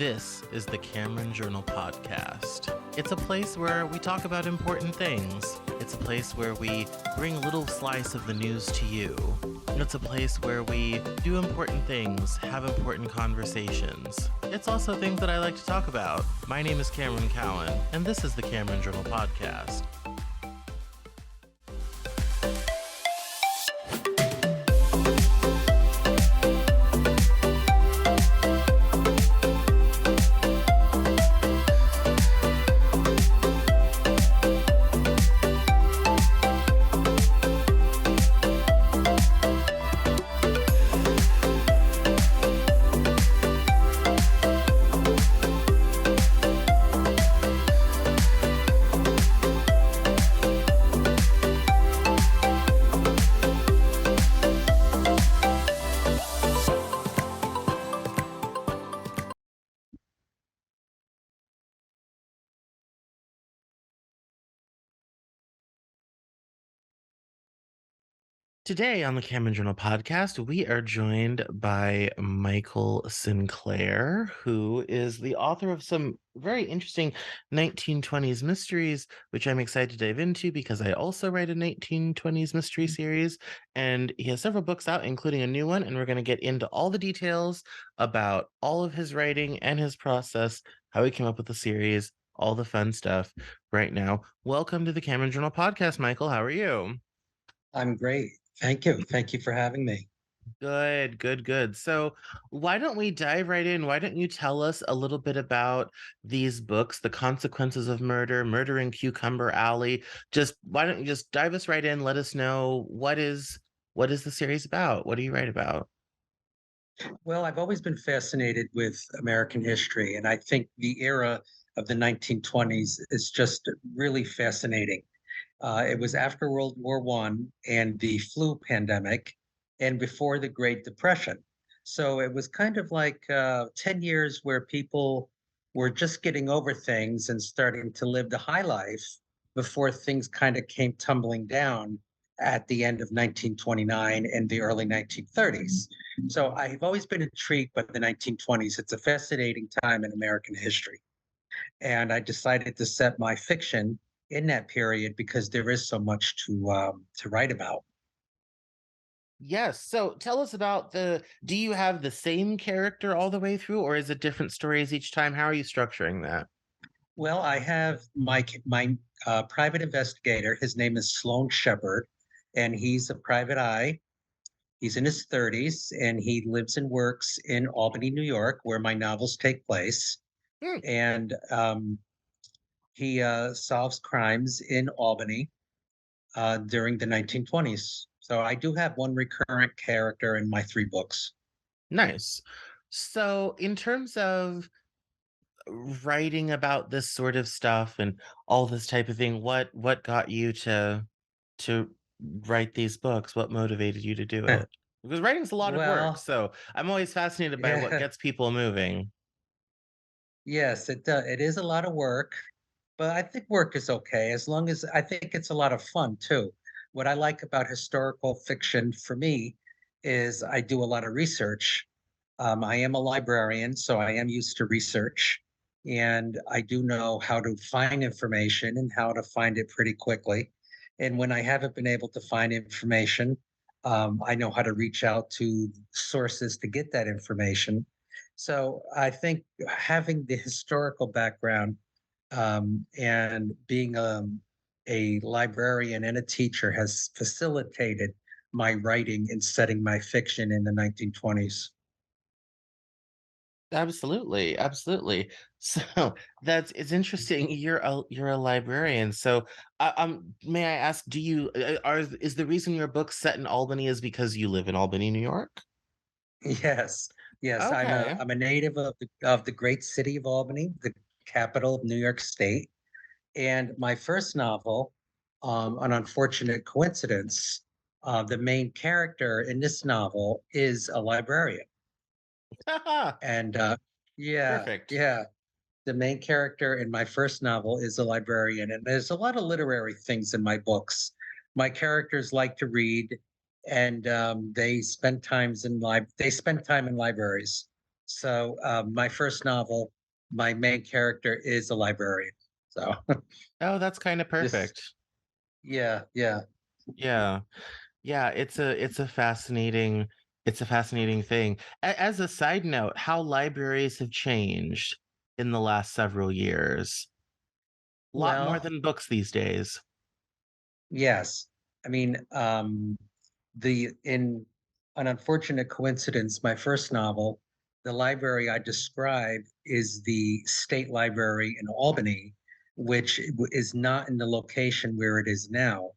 This is the Cameron Journal Podcast. It's a place where we talk about important things. It's a place where we bring a little slice of the news to you. And it's a place where we do important things, have important conversations. It's also things that I like to talk about. My name is Cameron Cowan, and this is the Cameron Journal Podcast. Today on the Cameron Journal Podcast, we are joined by Michael Sinclair, who is the author of some very interesting 1920s mysteries, which I'm excited to dive into because I also write a 1920s mystery series. And he has several books out, including a new one. And we're going to get into all the details about all of his writing and his process, how he came up with the series, all the fun stuff right now. Welcome to the Cameron Journal Podcast, Michael. How are you? I'm great. Thank you. Thank you for having me. Good, good, good. So, why don't we dive right in? Why don't you tell us a little bit about these books, The Consequences of Murder, Murder in Cucumber Alley? Just why don't you just dive us right in? Let us know what is the series about? What do you write about? Well, I've always been fascinated with American history, and I think the era of the 1920s is just really fascinating. It was after World War One and the flu pandemic, and before the Great Depression. So it was kind of like 10 years where people were just getting over things and starting to live the high life before things kind of came tumbling down at the end of 1929 and the early 1930s. So I've always been intrigued by the 1920s. It's a fascinating time in American history. And I decided to set my fiction in that period because there is so much to write about. Yes. So, tell us about do you have the same character all the way through, or is it different stories each time? How are you structuring that? Well, I have my private investigator. His name is Sloan Shepard, and he's a private eye. He's in his 30s, and he lives and works in Albany, New York, where my novels take place. Hmm. And he solves crimes in Albany during the 1920s. So I do have one recurrent character in my three books. Nice. So, in terms of writing about this sort of stuff and all this type of thing, what got you to write these books? What motivated you to do it? Because writing's a lot of work, Well, so I'm always fascinated by what yeah, gets people moving. yes, it does. It is a lot of work, but I think work is okay as long as I think it's a lot of fun too. What I like about historical fiction for me is I do a lot of research. I am a librarian, so I am used to research, and I do know how to find information and how to find it pretty quickly. And when I haven't been able to find information, I know how to reach out to sources to get that information. So I think having the historical background and being a librarian and a teacher has facilitated my writing and setting my fiction in the 1920s. Absolutely, absolutely. So it's interesting. You're a librarian. So, may I ask, do you is the reason your book's set in Albany is because you live in Albany, New York? Yes, yes, Okay. I'm a native of the great city of Albany, the capital of New York State. And my first novel, an unfortunate coincidence, the main character in this novel is a librarian. And yeah, Perfect. yeah, the main character in my first novel is a librarian, and there's a lot of literary things in my books. My characters like to read, and they spend time in libraries. So my first novel my main character is a librarian. So Oh, that's kind of this, perfect. yeah, yeah. Yeah. Yeah, it's a fascinating thing. As a side note, how libraries have changed in the last several years. A lot more Well, than books these days. yes. I mean, the in an unfortunate coincidence, my first novel, the library I describe is the State Library in Albany, which is not in the location where it is now.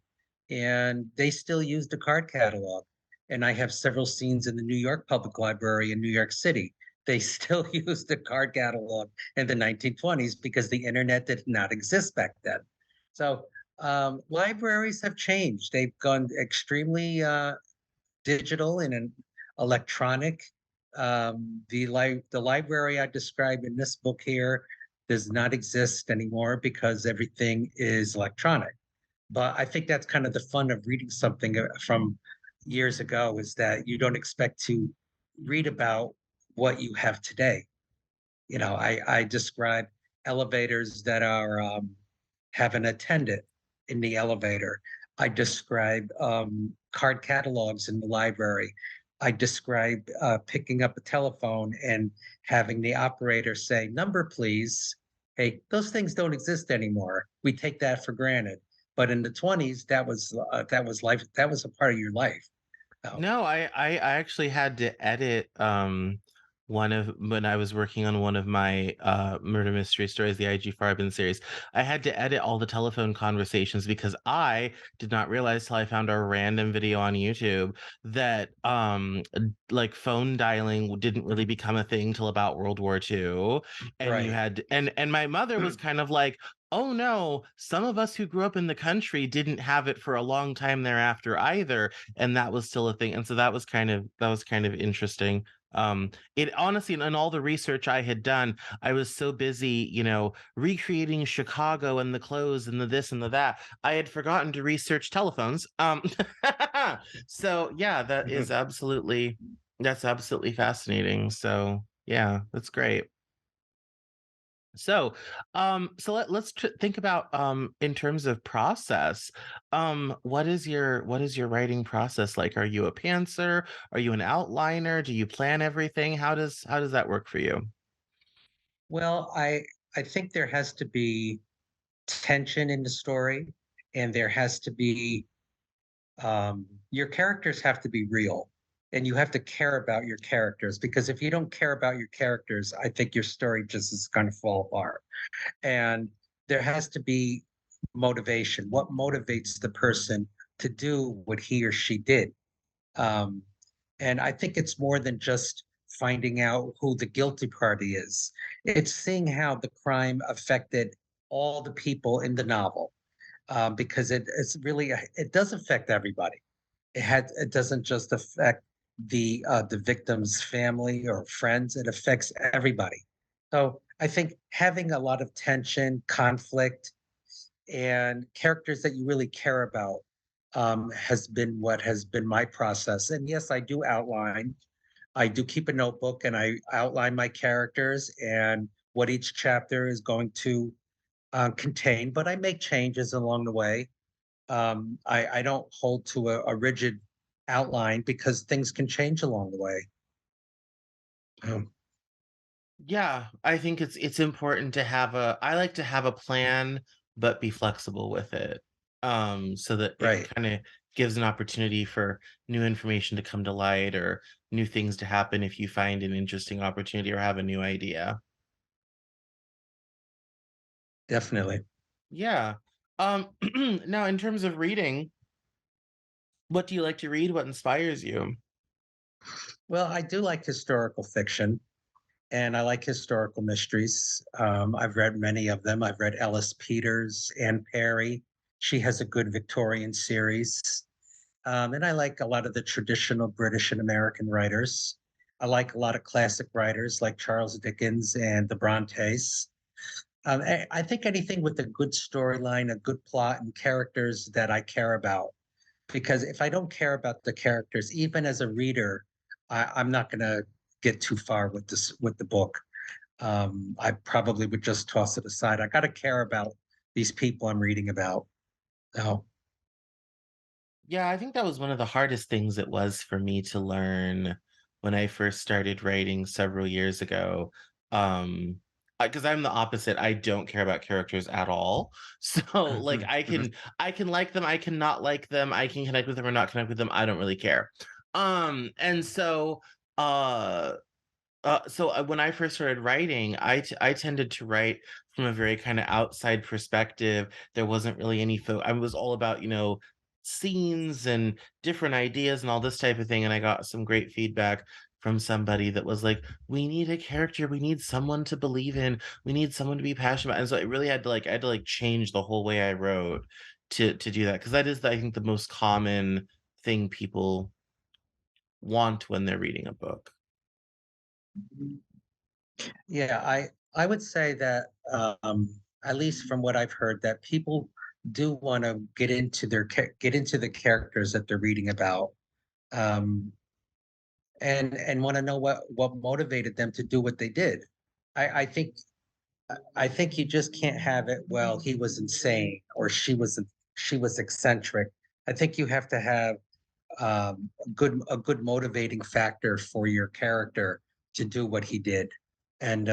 And they still use the card catalog. And I have several scenes in the New York Public Library in New York City. They still use the card catalog in the 1920s because the internet did not exist back then. So libraries have changed. They've gone extremely digital and an electronic. The library I describe in this book here does not exist anymore because everything is electronic. But I think that's kind of the fun of reading something from years ago is that you don't expect to read about what you have today. I describe elevators that are have an attendant in the elevator. I describe card catalogs in the library. I describe picking up a telephone and having the operator say, "Number, please." Hey, those things don't exist anymore. We take that for granted. But in the 20s, that was life. That was a part of your life. Oh, No, I actually had to edit one of when I was working on one of my murder mystery stories, the IG Farben series. I had to edit all the telephone conversations because I did not realize till I found a random video on YouTube that like phone dialing didn't really become a thing till about World War II. And you right. had and my mother was kind of like, oh no, some of us who grew up in the country didn't have it for a long time thereafter either, and that was still a thing. And so that was kind of interesting. It honestly, and all the research I had done, I was so busy, recreating Chicago and the clothes and the this and the that, I had forgotten to research telephones. So yeah, that's absolutely fascinating. So yeah, that's great. So think about in terms of process. What is your writing process like? Are you a pantser? Are you an outliner? Do you plan everything? How does that work for you? Well, I think there has to be tension in the story, and there has to be your characters have to be real, and you have to care about your characters because if you don't care about your characters, I think your story just is going to fall apart. And there has to be motivation. What motivates the person to do what he or she did? Um, and I think it's more than just finding out who the guilty party is. It's seeing how the crime affected all the people in the novel, because it's really it does affect everybody. It doesn't just affect the victim's family or friends. It affects everybody. So I think having a lot of tension, conflict, and characters that you really care about has been what has been my process. And yes, I do outline. I do keep a notebook and I outline my characters and what each chapter is going to contain, but I make changes along the way. I don't hold to a rigid outline because things can change along the way. Um, Yeah, I think it's important to have a I like to have a plan but be flexible with it. So that it right, kind of gives an opportunity for new information to come to light or new things to happen if you find an interesting opportunity or have a new idea. definitely. Yeah. Now in terms of reading, what do you like to read? What inspires you? Well, I do like historical fiction and I like historical mysteries. I've read many of them. I've read Ellis Peters, Anne Perry. She has a good Victorian series. And I like a lot of the traditional British and American writers. I like a lot of classic writers like Charles Dickens and the Brontes. I think anything with a good storyline, a good plot, and characters that I care about. Because if I don't care about the characters, even as a reader, I'm not going to get too far with this with the book. I probably would just toss it aside. I got to care about these people I'm reading about. So, Yeah, I think that was one of the hardest things it was for me to learn when I first started writing several years ago. Um, because I'm the opposite. I don't care about characters at all. So, like, mhm, mhm. I can like them, I can not like them, I can connect with them or not connect with them. I don't really care. And so, uh, when I first started writing, I tended to write from a very kind of outside perspective. There wasn't really any I was all about, scenes and different ideas and all this type of thing. And I got some great feedback from somebody that was like, "We need a character. We need someone to believe in. We need someone to be passionate about." And so it really had to I had to change the whole way I wrote to do that because that is, I think, the most common thing people want when they're reading a book. Yeah, I would say that at least from what I've heard, that people do want to get into the characters that they're reading about, um, and want to know what motivated them to do what they did. I think I think you just can't have it. Well, he was insane, or she was eccentric. I think you have to have a good motivating factor for your character to do what he did. And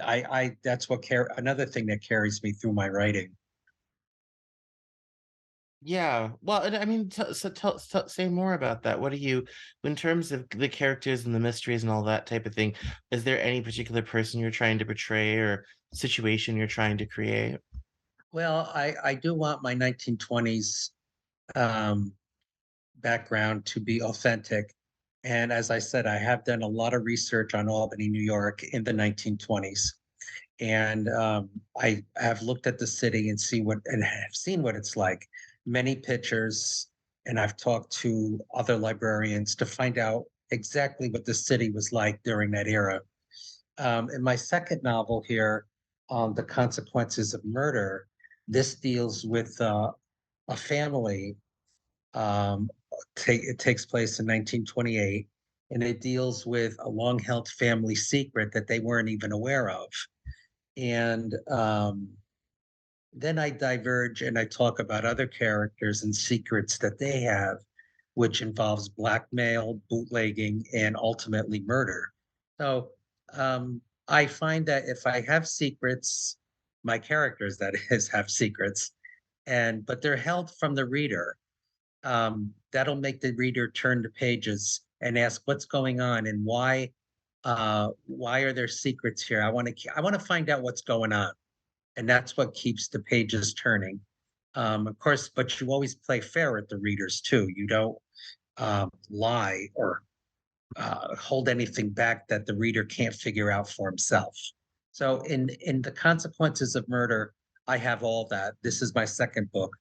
I that's another thing that carries me through my writing. Yeah. Well, and I mean, say more about that. What do you, in terms of the characters and the mysteries and all that type of thing, is there any particular person you're trying to portray or situation you're trying to create? Well, I do want my 1920s um, background to be authentic. And as I said, I have done a lot of research on Albany, New York in the 1920s. And I have looked at the city and have seen what it's like. Many pictures, and I've talked to other librarians to find out exactly what the city was like during that era. In my second novel here, The Consequences of Murder, this deals with a family. It takes place in 1928, and it deals with a long-held family secret that they weren't even aware of. And then I diverge and I talk about other characters and secrets that they have, which involves blackmail, bootlegging, and ultimately murder. So I find that if I have secrets, my characters, that is, have secrets, and but they're held from the reader. That'll make the reader turn the pages and ask what's going on and why are there secrets here? I want to find out what's going on, and that's what keeps the pages turning. Of course, but you always play fair with the readers too. You don't lie or hold anything back that the reader can't figure out for himself. So, in the consequences of murder, I have all that. This is my second book,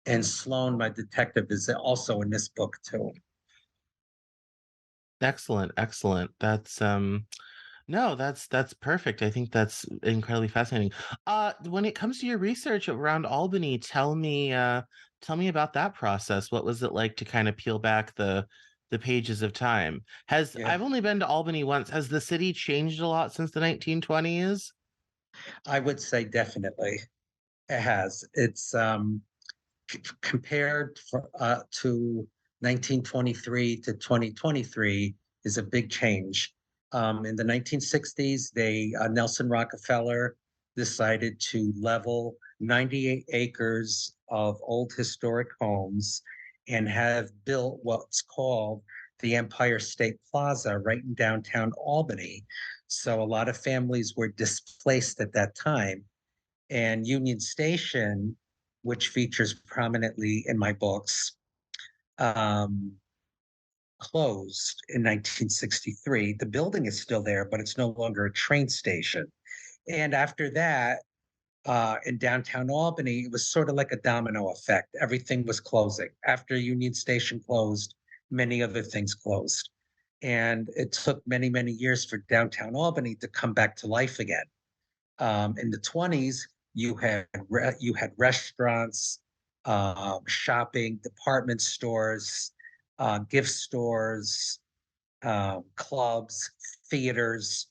and Sloane, my detective, is also in this book too. Excellent, excellent. That's no, that's perfect. I think that's incredibly fascinating. When it comes to your research around Albany, tell me about that process. What was it like to kind of peel back the pages of time? Has Yeah, I've only been to Albany once. Has the city changed a lot since the 1920s? I would say definitely it has. It's compared to 1923 to 2023 is a big change. In the 1960s, Nelson Rockefeller decided to level 98 acres of old historic homes and have built what's called the Empire State Plaza right in downtown Albany. So a lot of families were displaced at that time, and Union Station, which features prominently in my books, um, closed in 1963. The building is still there, but it's no longer a train station. And after that, in downtown Albany, it was sort of like a domino effect. Everything was closing. After Union Station closed, many other things closed. And it took many, many years for downtown Albany to come back to life again. In the 20s, you had restaurants, shopping, department stores, gift stores, clubs, theaters.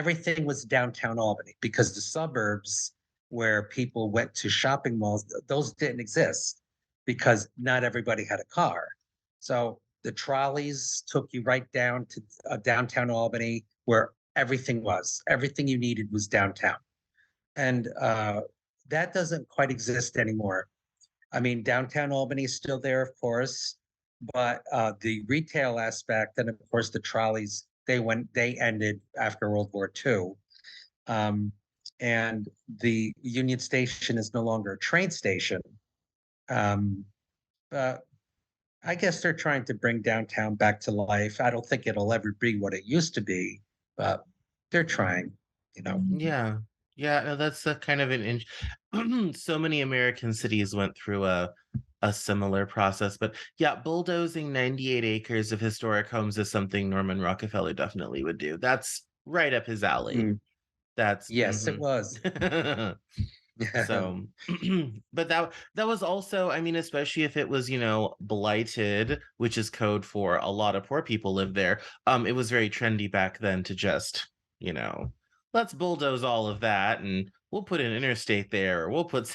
everything was downtown Albany because the suburbs where people went to shopping malls, those didn't exist because not everybody had a car. So the trolleys took you right down to downtown Albany where everything was. Everything you needed was downtown. And that doesn't quite exist anymore. I mean, downtown Albany is still there, of course, but the retail aspect, and of course the trolleys, they ended after World War II, um, and the Union Station is no longer a train station. Um, but I guess they're trying to bring downtown back to life. I don't think it'll ever be what it used to be, but they're trying. You know. Yeah. Yeah, no, that's a kind of so many American cities went through a similar process. But yeah, bulldozing 98 acres of historic homes is something Norman Rockefeller definitely would do. That's right up his alley. Mm, That's yes, it was. So, but that was also, I mean, especially if it was, blighted, which is code for a lot of poor people live there. It was very trendy back then to just, you know, let's bulldoze all of that and we'll put an interstate there, or we'll put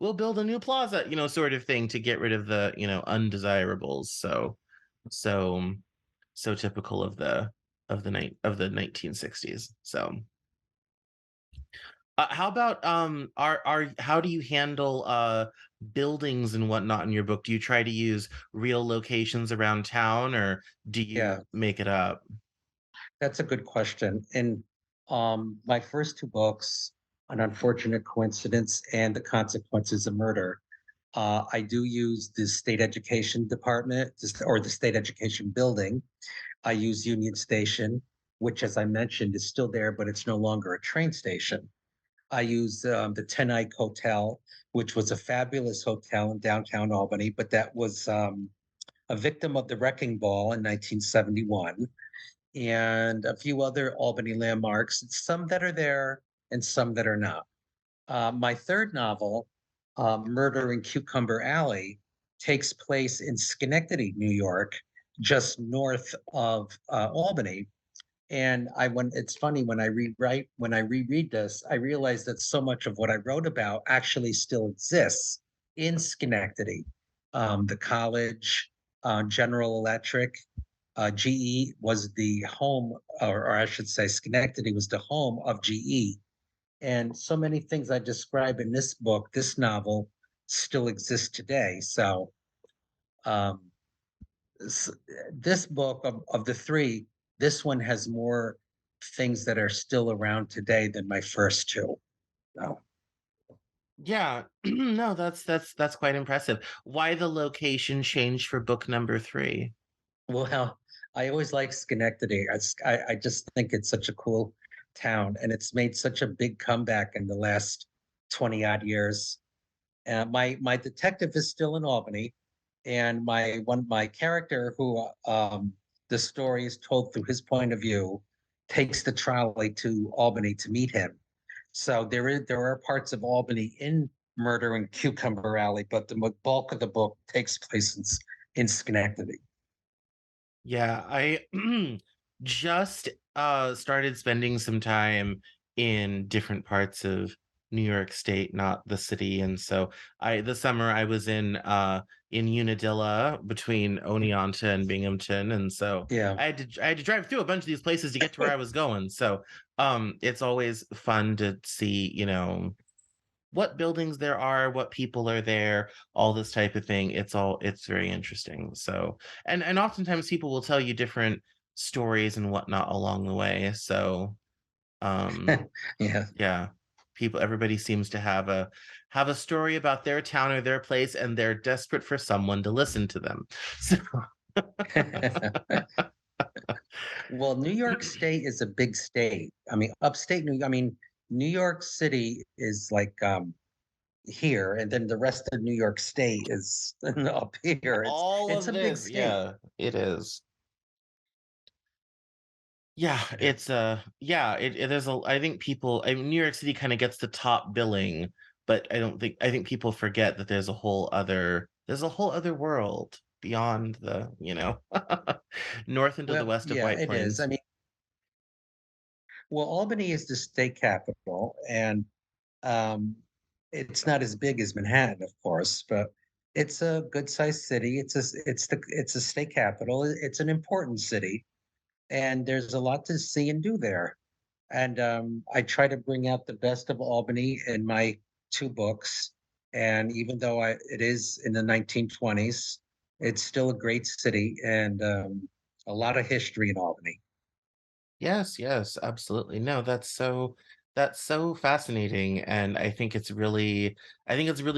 we'll build a new plaza, sort of thing to get rid of the, undesirables. So so typical of the 1960s. So how about are how do you handle buildings and whatnot in your book? Do you try to use real locations around town, or do Yeah. you make it up? That's a good question. In my first two books, An Unfortunate Coincidence and The Consequences of Murder, I do use the state education department or the state education building. I use Union Station, which, as I mentioned, is still there, but it's no longer a train station. I use the Ten Eyck Hotel, which was a fabulous hotel in downtown Albany, but that was a victim of the wrecking ball in 1971 and a few other Albany landmarks, some that are there and some that are not. My third novel, Murder in Cucumber Alley, takes place in Schenectady, New York, just north of Albany. And when it's funny when I reread this, I realize that so much of what I wrote about actually still exists in Schenectady. The college, General Electric, GE was the home, or I should say, Schenectady was the home of GE. And so many things I describe in this book, this novel, still exist today. So um, s- this book of the three, this one has more things that are still around today than my first two. So, Yeah, no, that's quite impressive. Why the location change for book number three? well, I always like Schenectady. I just think it's such a cool town, and it's made such a big comeback in the last 20 odd years. My detective is still in Albany, and my character who the story is told through his point of view takes the trolley to Albany to meet him. So there are parts of Albany in Murder in Cucumber Alley, but the bulk of the book takes place in Schenectady. Yeah, I just started spending some time in different parts of New York State, not the city. And so this summer I was in Unadilla between Oneonta and Binghamton. And so Yeah. I had to drive through a bunch of these places to get to where I was going. So it's always fun to see, what buildings there are, what people are there, all this type of thing. It's very interesting. So, and oftentimes people will tell you different stories and whatnot along the way. So, um, Yeah. yeah, everybody seems to have a story about their town or their place, and they're desperate for someone to listen to them. So, Well, New York State is a big state. I mean, I mean, New York City is like here, and then the rest of New York State is up here. It's all it's of a big this, state. yeah, it is. Yeah, Yeah. yeah, it is I think I mean, New York City kind of gets the top billing, but I think people forget that there's a whole other world beyond the, north into the Well, west of yeah, White it is. I Plains. mean, Well, Albany is the state capital, and um, it's not as big as Manhattan, of course, but it's a good-sized city. It's a state capital. It's an important city, and there's a lot to see and do there. And I try to bring out the best of Albany in my two books. And even though it is in the 1920s, it's still a great city and a lot of history in Albany. Yes, yes, absolutely. No, that's so fascinating, and I think it's really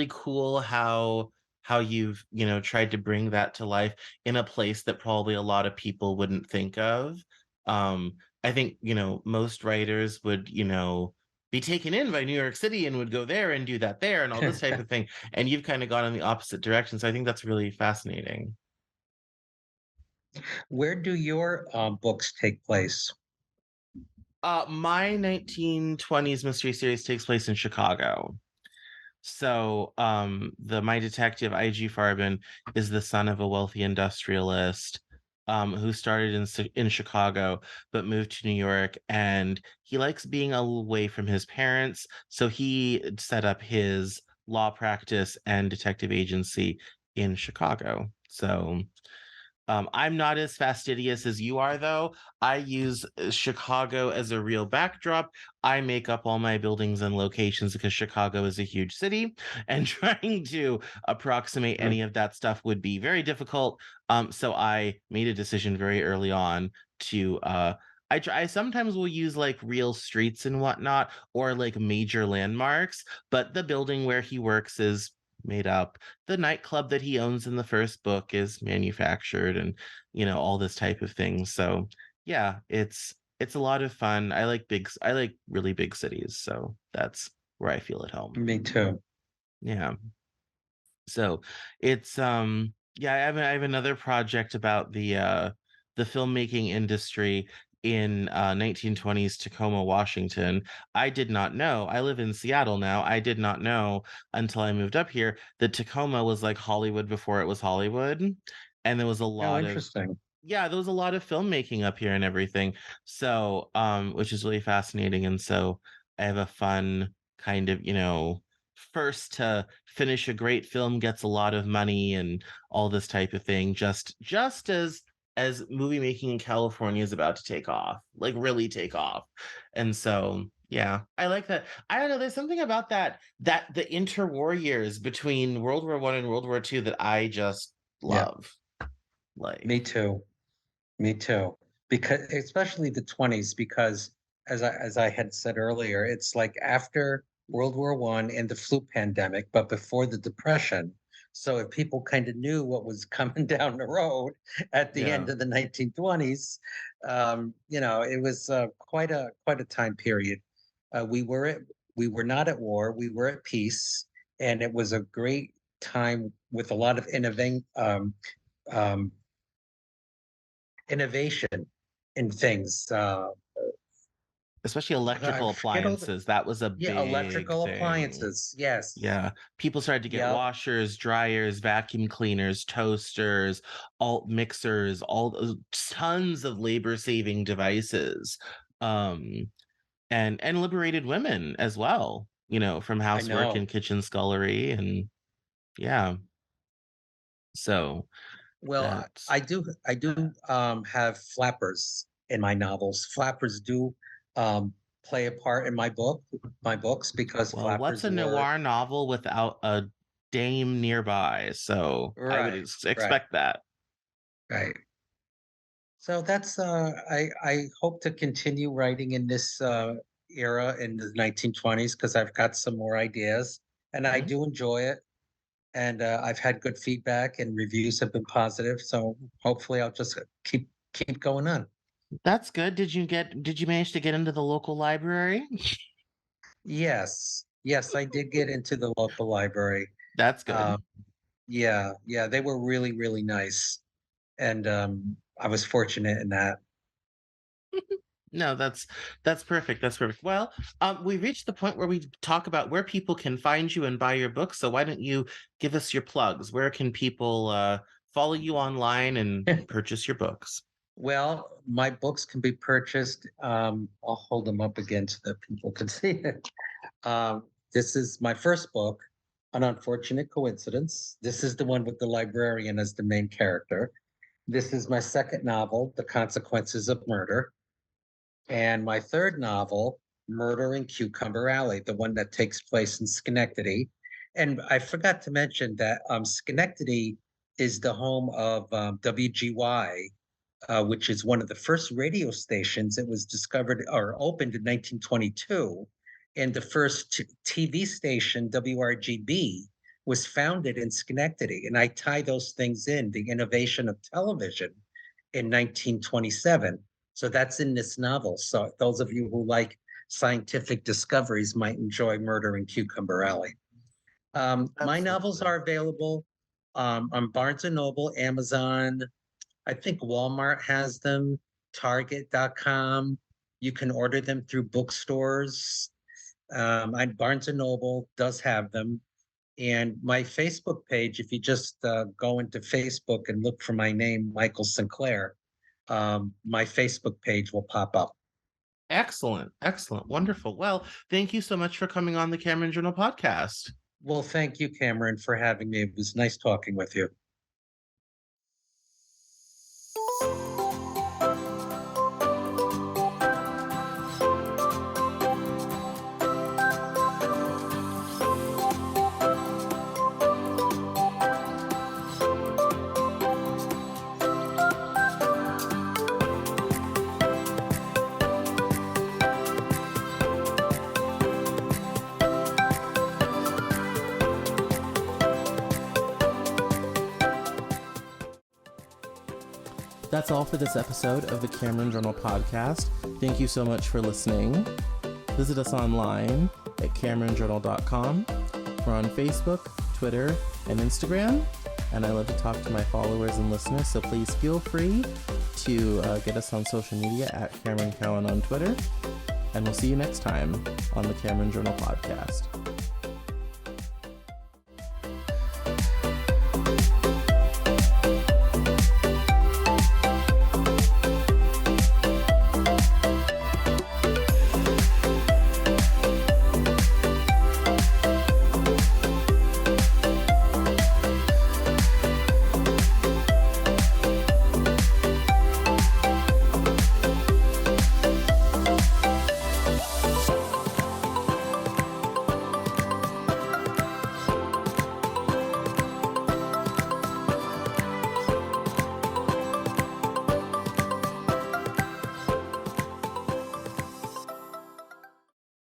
cool how you've, tried to bring that to life in a place that probably a lot of people wouldn't think of. I think, most writers would, be taken in by New York City and would go there and do that there and all this type of thing, and you've kind of gone in the opposite direction. So I think that's really fascinating. Where do your books take place? My 1920s mystery series takes place in Chicago. So, the my detective IG Farben is the son of a wealthy industrialist, who started in Chicago but moved to New York, and he likes being away from his parents, so he set up his law practice and detective agency in Chicago. So, I'm not as fastidious as you are, though. I use Chicago as a real backdrop. I make up all my buildings and locations because Chicago is a huge city, and trying to approximate Mm, any of that stuff would be very difficult. So I made a decision very early on to I sometimes will use like real streets and whatnot or like major landmarks, but the building where he works is made up. The nightclub that he owns in the first book is manufactured, and all this type of thing. So yeah, it's a lot of fun. I like really big cities, so that's where I feel at home. me too. Yeah. So it's yeah, I have another project about the filmmaking industry in 1920s Tacoma, Washington. I did not know. I live in Seattle now. I did not know until I moved up here that Tacoma was like Hollywood before it was Hollywood. And there was a Oh, lot of interesting. yeah, there was a lot of filmmaking up here and everything. So, which is really fascinating. And so I have a fun kind of, first to finish a great film gets a lot of money and all this type of thing, just as movie making in California is about to take off, like really take off. And so yeah, I like that. I don't know, there's something about that the interwar years between World War One and World War Two that I just Yeah, love. Like, me too. Me too. Because especially the 20s, because as I had said earlier, it's like after World War One and the flu pandemic, but before the Depression. So if people kind of knew what was coming down the road at the yeah. end of the 1920s, it was quite a time period. Uh, we were at, we were not at war. We were at peace, and it was a great time with a lot of um, innovation in things. Especially I electrical forget all the appliances, that was a yeah, big electrical thing. appliances. Yes. Yeah, people started to get Yep. washers, dryers, vacuum cleaners, toasters, alt mixers, all those tons of labor-saving devices, um, and liberated women as well, from I housework know. and kitchen scullery, and yeah, so Well, that's I do have flappers in my novels. Flappers do play a part in my books because well, what's flappers a were noir novel without a dame nearby? So I would right, right, expect that. right. So that's I hope to continue writing in this era in the 1920s because I've got some more ideas and I Mhm. do enjoy it. And I've had good feedback and reviews have been positive. So hopefully, I'll just keep going on. That's good. Did you manage to get into the local library? Yes, yes, I did get into the local library. That's Um, good. yeah, yeah, they were really nice, and I was fortunate in that. No, that's perfect. That's perfect. Well, we reached the point where we talk about where people can find you and buy your books. So why don't you give us your plugs? Where can people follow you online and purchase your books? Well, my books can be purchased. I'll hold them up again so that people can see it. This is my first book, An Unfortunate Coincidence. This is the one with the librarian as the main character. This is my second novel, The Consequences of Murder. And my third novel, Murder in Cucumber Alley, the one that takes place in Schenectady. And I forgot to mention that Schenectady is the home of WGY, which is one of the first radio stations. It was discovered or opened in 1922. And the first TV station, WRGB, was founded in Schenectady. And I tie those things in, the innovation of television in 1927. So that's in this novel. So those of you who like scientific discoveries might enjoy Murder in Cucumber Alley. My novels Absolutely. are available on Barnes and Noble, Amazon. I think Walmart has them, Target.com. You can order them through bookstores. Barnes and Noble does have them. And my Facebook page, if you just go into Facebook and look for my name, Michael Sinclair, my Facebook page will pop up. Excellent. Excellent. Wonderful. Well, thank you so much for coming on the Cameron Journal podcast. Well, thank you, Cameron, for having me. It was nice talking with you. That's all for this episode of the Cameron Journal podcast. Thank you so much for listening. Visit us online at CameronJournal.com. We're on Facebook, Twitter, and Instagram. And I love to talk to my followers and listeners, so please feel free to get us on social media at Cameron Cowan on Twitter. And we'll see you next time on the Cameron Journal podcast.